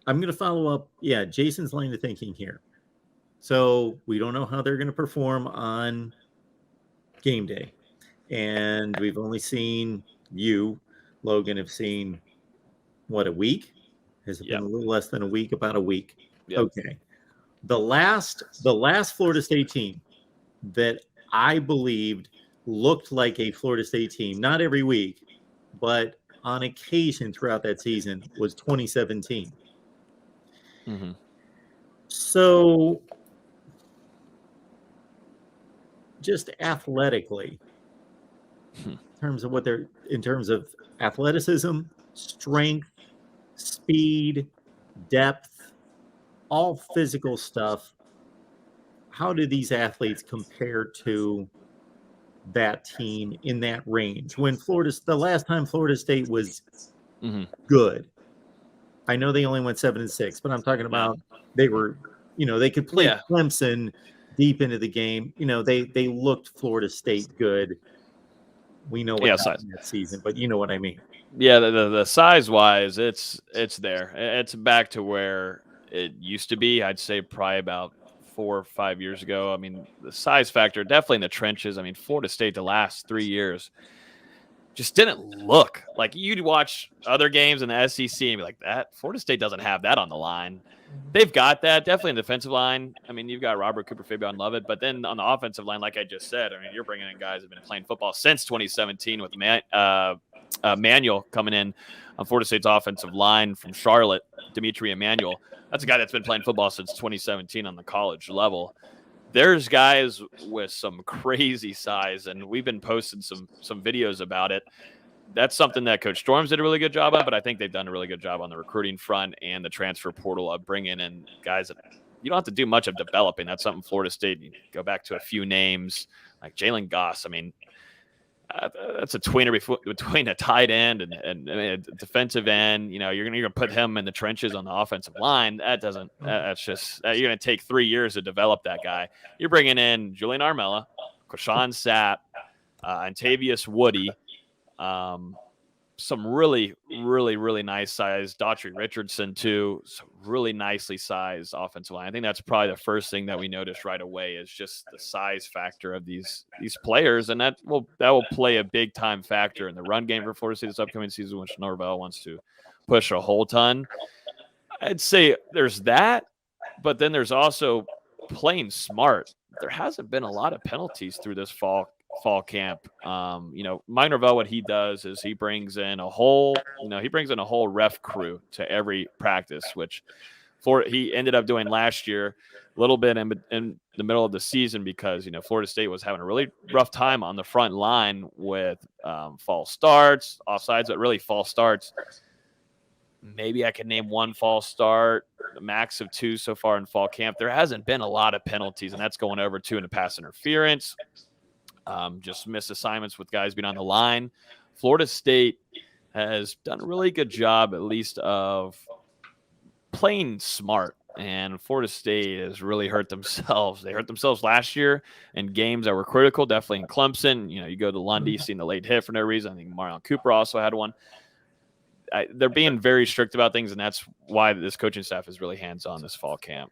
I'm going to follow up. Yeah, Jason's line of thinking here. So we don't know how they're going to perform on game day. And we've only seen you, Logan, have seen what, a week? Has it been a little less than a week? About a week. Yep. Okay. The last Florida State team that I believed looked like a Florida State team, not every week, but on occasion throughout that season, was 2017. Mm-hmm. So just athletically, in terms of athleticism, strength, speed, depth, all physical stuff, how do these athletes compare to that team in that range? When the last time Florida State was good, I know they only went 7-6, but I'm talking about they were, they could play Clemson deep into the game. They looked Florida State good. We know what happened that season, but you know what I mean. Yeah, the size wise, it's there. It's back to where it used to be. I'd say probably about 4 or 5 years ago. I mean, the size factor definitely in the trenches. I mean, Florida State the last 3 years just didn't look like you'd watch other games in the SEC and be like, that Florida State doesn't have that on the line. They've got that definitely in the defensive line. I mean, you've got Robert Cooper, Fabian Lovett, but then on the offensive line, like I just said, I mean, you're bringing in guys who've been playing football since 2017 with Manuel coming in on Florida State's offensive line from Charlotte, Dimitri Emanuel. That's a guy that's been playing football since 2017 on the college level. There's guys with some crazy size, and we've been posting some videos about it. That's something that Coach Storms did a really good job of, but I think they've done a really good job on the recruiting front and the transfer portal of bringing in guys that you don't have to do much of developing. That's something Florida State, you go back to a few names like Jalen Goss. I mean, that's a tweener between a tight end and a defensive end. You're gonna put him in the trenches on the offensive line. That's just you're gonna take 3 years to develop that guy. You're bringing in Julian Armella, Quashawn Sapp, Antavius Woody, some really, really, really nice size. Daughtry Richardson too, some really nicely sized offensive line. I think that's probably the first thing that we noticed right away is just the size factor of these players, and that will play a big time factor in the run game for Florida State this upcoming season, which Norvell wants to push a whole ton. I'd say there's that, but then there's also playing smart. There hasn't been a lot of penalties through this fall camp. Mike Norvell, what he does is he brings in a whole ref crew to every practice, which he ended up doing last year a little bit in the middle of the season because, Florida State was having a really rough time on the front line with false starts, offsides, but really false starts. Maybe I can name one false start, a max of 2 so far in fall camp. There hasn't been a lot of penalties, and that's going over 2 into pass interference. Just missed assignments with guys being on the line. Florida State has done a really good job, at least, of playing smart. And Florida State has really hurt themselves. They hurt themselves last year in games that were critical, definitely in Clemson. You go to Lundy, seeing the late hit for no reason. I think Marion Cooper also had one. They're being very strict about things, and that's why this coaching staff is really hands-on this fall camp.